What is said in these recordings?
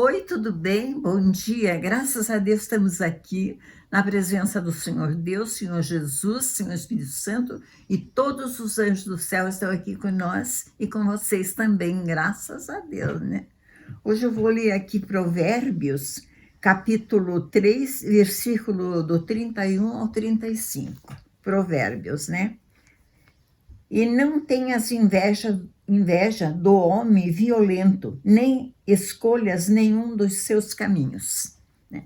Oi, tudo bem? Bom dia. Graças a Deus estamos aqui na presença do Senhor Deus, Senhor Jesus, Senhor Espírito Santo e todos os anjos do céu estão aqui com nós e com vocês também, graças a Deus, né? Hoje eu vou ler aqui Provérbios, capítulo 3, versículo do 31 ao 35. Provérbios, né? E não tenhas inveja do homem violento, nem escolhas nenhum dos seus caminhos, né?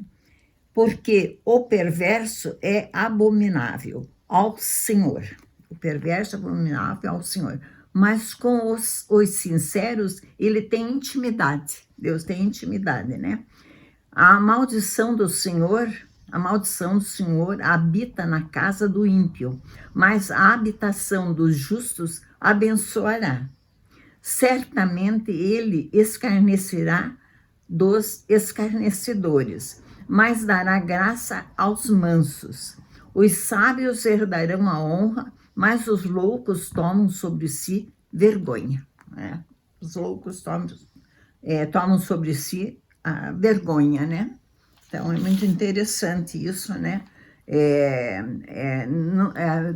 Porque o perverso é abominável ao Senhor. O perverso é abominável ao Senhor. Mas com os sinceros, ele tem intimidade. Deus tem intimidade, né? A maldição do Senhor habita na casa do ímpio, mas a habitação dos justos abençoará. Certamente ele escarnecerá dos escarnecedores, mas dará graça aos mansos. Os sábios herdarão a honra, mas os loucos tomam sobre si vergonha, né? Os loucos tomam sobre si a vergonha, né? Então, é muito interessante isso, né?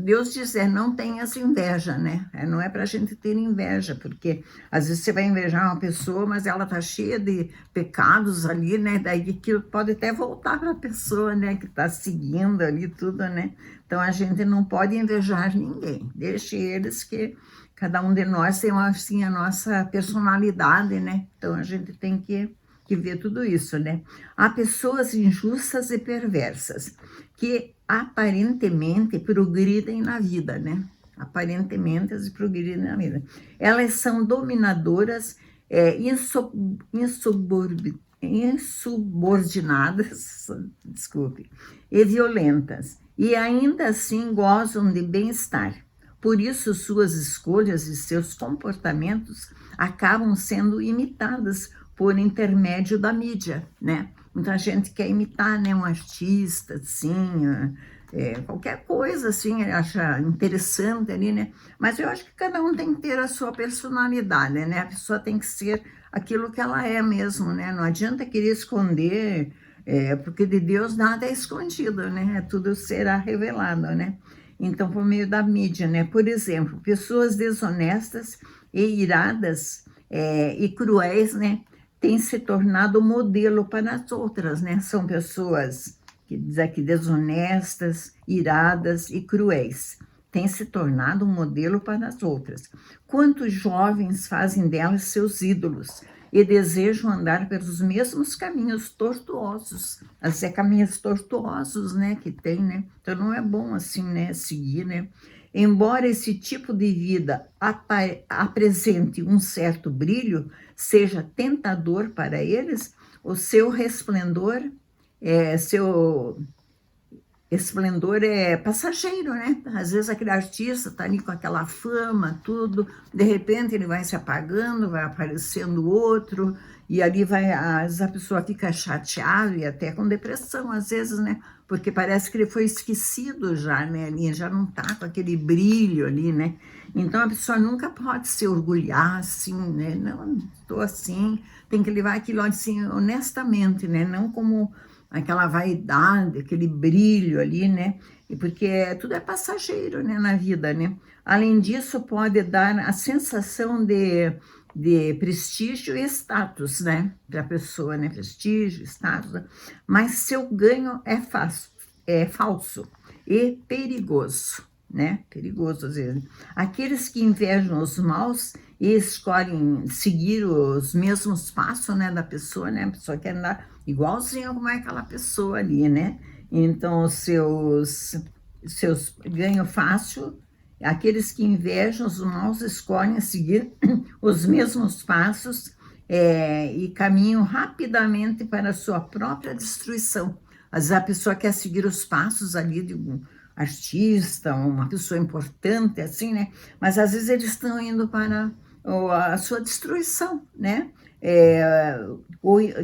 Deus diz, não tenhas inveja, né? Não é para a gente ter inveja, porque às vezes você vai invejar uma pessoa, mas ela está cheia de pecados ali, né? Daí que pode até voltar para a pessoa, né? Que está seguindo ali tudo, né? Então, a gente não pode invejar ninguém. Deixe eles que cada um de nós tem, assim, a nossa personalidade, né? Então, a gente tem que ver tudo isso, né? Há pessoas injustas e perversas que aparentemente progridem na vida, né? Aparentemente elas progridem na vida. Elas são dominadoras, insubordinadas, desculpe, e violentas, e ainda assim gozam de bem-estar. Por isso, suas escolhas e seus comportamentos acabam sendo imitadas por intermédio da mídia, né? Muita gente quer imitar, né, um artista, assim, qualquer coisa, assim, acha interessante ali, né? Mas eu acho que cada um tem que ter a sua personalidade, né? A pessoa tem que ser aquilo que ela é mesmo, né? Não adianta querer esconder, porque de Deus nada é escondido, né? Tudo será revelado, né? Então, por meio da mídia, né? Por exemplo, pessoas desonestas e iradas e cruéis, né? Têm se tornado modelo para as outras, né? São pessoas, que diz aqui, desonestas, iradas e cruéis. Têm se tornado um modelo para as outras. Quantos jovens fazem delas seus ídolos e desejam andar pelos mesmos caminhos tortuosos, até caminhos tortuosos, né, que tem, né? Então não é bom assim, né, seguir, né? Embora esse tipo de vida apresente um certo brilho, seja tentador para eles, o seu esplendor é passageiro, né? Às vezes aquele artista está ali com aquela fama, tudo, de repente ele vai se apagando, vai aparecendo outro, e ali às vezes a pessoa fica chateada e até com depressão, às vezes, né? Porque parece que ele foi esquecido já, né? Ali já não está com aquele brilho ali, né? Então a pessoa nunca pode se orgulhar assim, né? Não, estou assim, tem que levar aquilo assim honestamente, né? Não como aquela vaidade, aquele brilho ali, né? E porque tudo é passageiro, né, na vida, né? Além disso, pode dar a sensação de prestígio e status, né? Para a pessoa, né? Prestígio, status, né? Mas seu ganho é falso e perigoso, né? Perigoso às vezes. Aqueles que invejam os maus e escolhem seguir os mesmos passos, né, da pessoa, né? A pessoa quer andar igualzinho como é aquela pessoa ali, né? Então, seus ganho fácil, aqueles que invejam os maus escolhem seguir os mesmos passos e caminham rapidamente para a sua própria destruição. Às vezes a pessoa quer seguir os passos ali de um artista, uma pessoa importante, assim, né? Mas às vezes eles estão indo para a sua destruição, né?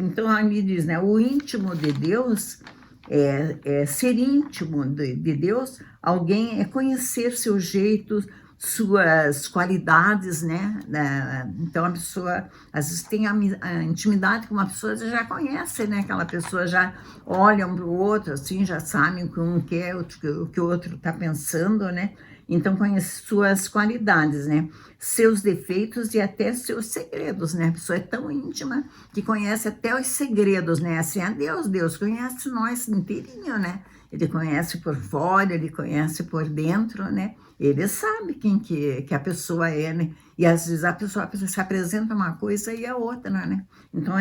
Então, ali diz, né? O íntimo de Deus ser íntimo de Deus, alguém é conhecer seus jeitos, suas qualidades, né? Então a pessoa às vezes tem a intimidade com uma pessoa, você já conhece, né? Aquela pessoa já olha um para o outro, assim, já sabe o que um quer, o que o outro está pensando, né? Então conhece suas qualidades, né? Seus defeitos e até seus segredos, né? A pessoa é tão íntima que conhece até os segredos, né? Assim, Deus conhece nós inteirinho, né? Ele conhece por fora, ele conhece por dentro, né? Ele sabe quem que a pessoa é, né? E às vezes a pessoa se apresenta uma coisa e a outra, né? Então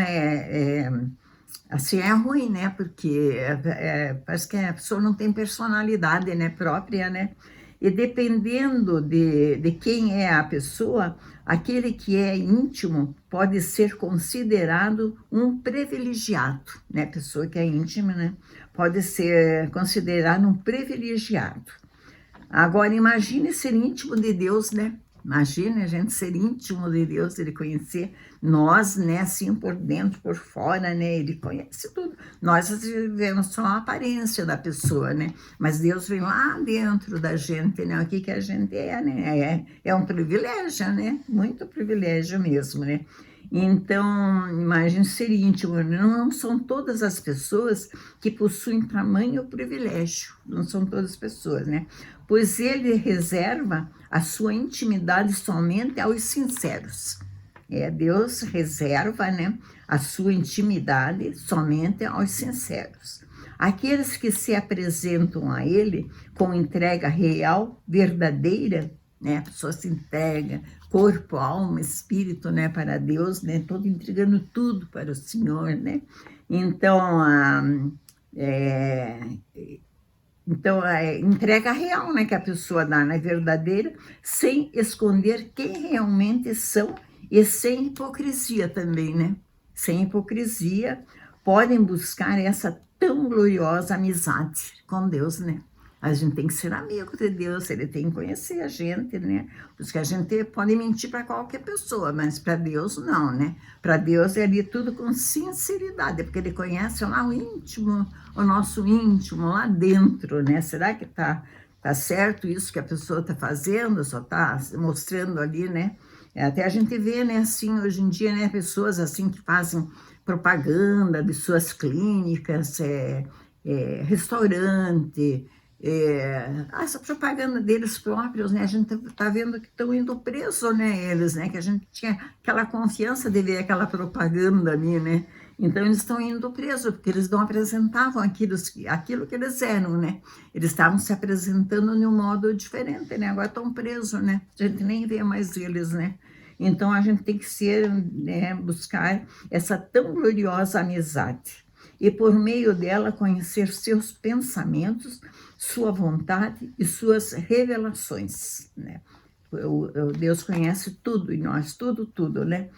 assim, é ruim, né? Porque parece que a pessoa não tem personalidade, né, própria, né? E dependendo de quem é a pessoa, aquele que é íntimo pode ser considerado um privilegiado, né? A pessoa que é íntima, né? Pode ser considerado um privilegiado. Agora, imagine ser íntimo de Deus, né? Imagine a gente ser íntimo de Deus, ele conhecer nós, né? Assim, por dentro, por fora, né? Ele conhece tudo. Nós vemos só a aparência da pessoa, né? Mas Deus vem lá dentro da gente, né? O que a gente é, né? É um privilégio, né? Muito privilégio mesmo, né? Então, imagine ser íntimo. Não são todas as pessoas que possuem tamanho privilégio. Não são todas as pessoas, né? Pois ele reserva a sua intimidade somente aos sinceros. Deus reserva, né, a sua intimidade somente aos sinceros. Aqueles que se apresentam a ele com entrega real, verdadeira, né, a pessoa se entrega, corpo, alma, espírito, né, para Deus, né, todo entregando tudo para o Senhor, né. Então, então, entrega real, né, que a pessoa dá, né, verdadeira, sem esconder quem realmente são e sem hipocrisia também, né? Sem hipocrisia, podem buscar essa tão gloriosa amizade com Deus, né? A gente tem que ser amigo de Deus, ele tem que conhecer a gente, né? Por isso que a gente pode mentir para qualquer pessoa, mas para Deus não, né? Para Deus é ali tudo com sinceridade, porque ele conhece lá o íntimo, o nosso íntimo, lá dentro, né? Será que tá certo isso que a pessoa está fazendo, só está mostrando ali, né? Até a gente vê, né, assim, hoje em dia, né, pessoas assim que fazem propaganda de suas clínicas, restaurante, essa propaganda deles próprios, né? A gente está vendo que estão indo presos, né? Eles, né? Que a gente tinha aquela confiança de ver aquela propaganda ali, né? Então eles estão indo presos porque eles não apresentavam aquilo que eles eram, né? Eles estavam se apresentando de um modo diferente, né? Agora estão presos, né? A gente nem vê mais eles, né? Então a gente tem que ser, né? Buscar essa tão gloriosa amizade e por meio dela conhecer seus pensamentos, sua vontade e suas revelações, né? Deus conhece tudo em nós, tudo, né?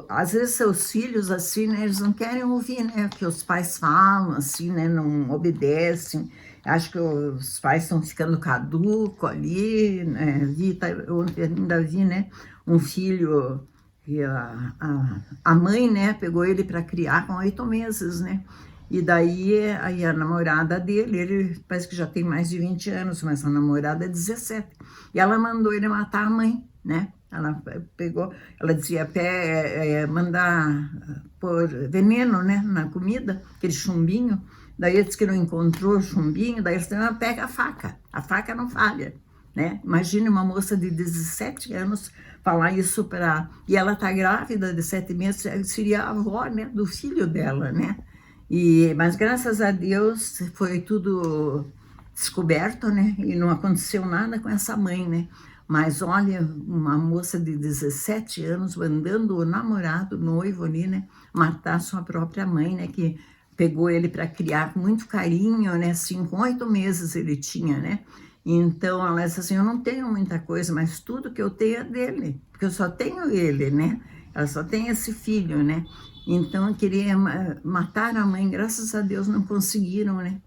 Às vezes seus filhos, assim, né, eles não querem ouvir, né, o que os pais falam, assim, né, não obedecem. Acho que os pais estão ficando caduco ali, né? Eu ainda vi, né, um filho que a mãe, né, pegou ele para criar com 8 meses, né? E daí aí a namorada dele, ele parece que já tem mais de 20 anos, mas a namorada é 17. E ela mandou ele matar a mãe, né? Ela pegou, ela dizia mandar pôr veneno, né, na comida, aquele chumbinho. Daí ele disse que não encontrou o chumbinho, daí ele disse, pega a faca não falha, né? Imagine uma moça de 17 anos falar isso para... E ela está grávida de 7 meses, seria a avó, né, do filho dela, né? Mas graças a Deus foi tudo descoberto, né? E não aconteceu nada com essa mãe, né? Mas olha, uma moça de 17 anos mandando o namorado, noivo ali, né? Matar sua própria mãe, né? Que pegou ele para criar com muito carinho, né? Assim, com 8 meses ele tinha, né? Então ela disse assim, eu não tenho muita coisa, mas tudo que eu tenho é dele, porque eu só tenho ele, né? Ela só tem esse filho, né? Então eu queria matar a mãe, graças a Deus não conseguiram, né?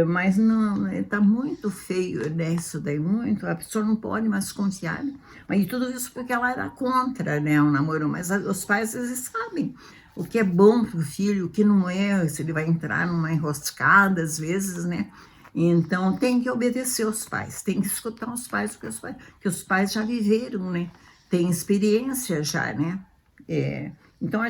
Mas não, tá muito feio, né, isso daí, muito, a pessoa não pode mais confiar, né? Mas tudo isso porque ela era contra, né, o namoro, mas os pais, eles sabem o que é bom para o filho, o que não é, se ele vai entrar numa enroscada, às vezes, né, Então tem que obedecer os pais, tem que escutar os pais, porque os pais já viveram, né? Tem experiência já, né? Então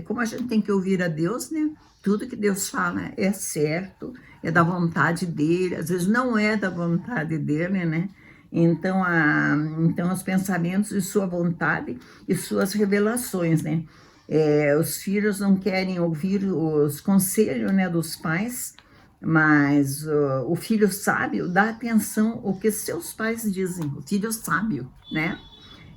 como a gente tem que ouvir a Deus, né? Tudo que Deus fala é certo, é da vontade dele, às vezes não é da vontade dele, né? Então os pensamentos de sua vontade e suas revelações, né? Os filhos não querem ouvir os conselhos, né, dos pais, mas o filho sábio dá atenção ao que seus pais dizem, o filho sábio, né?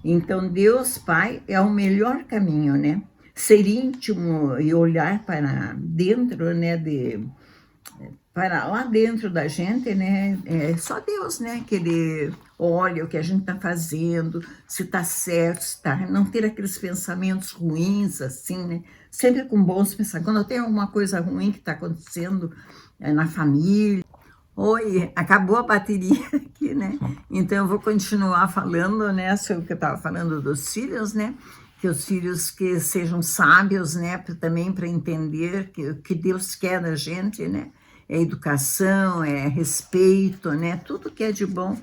Então, Deus Pai é o melhor caminho, né? Ser íntimo e olhar para dentro, né? Para lá dentro da gente, né? É só Deus, né? Que Ele olha o que a gente está fazendo, se está certo, se tá, não ter aqueles pensamentos ruins, assim, né? Sempre com bons pensamentos. Quando tem alguma coisa ruim que está acontecendo na família. Oi, acabou a bateria aqui, né? Então eu vou continuar falando, né, sobre o que eu estava falando dos filhos, né? Que os filhos que sejam sábios, né, também para entender que o que Deus quer da gente, né? É educação, é respeito, né? Tudo que é de bom,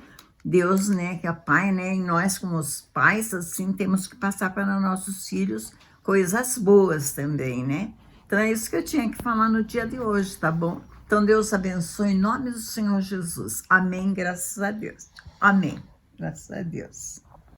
Deus, né, que é Pai, né? E nós, como os pais, assim, temos que passar para nossos filhos coisas boas também, né? Então é isso que eu tinha que falar no dia de hoje, tá bom? Então Deus abençoe em nome do Senhor Jesus. Amém, graças a Deus. Amém, graças a Deus.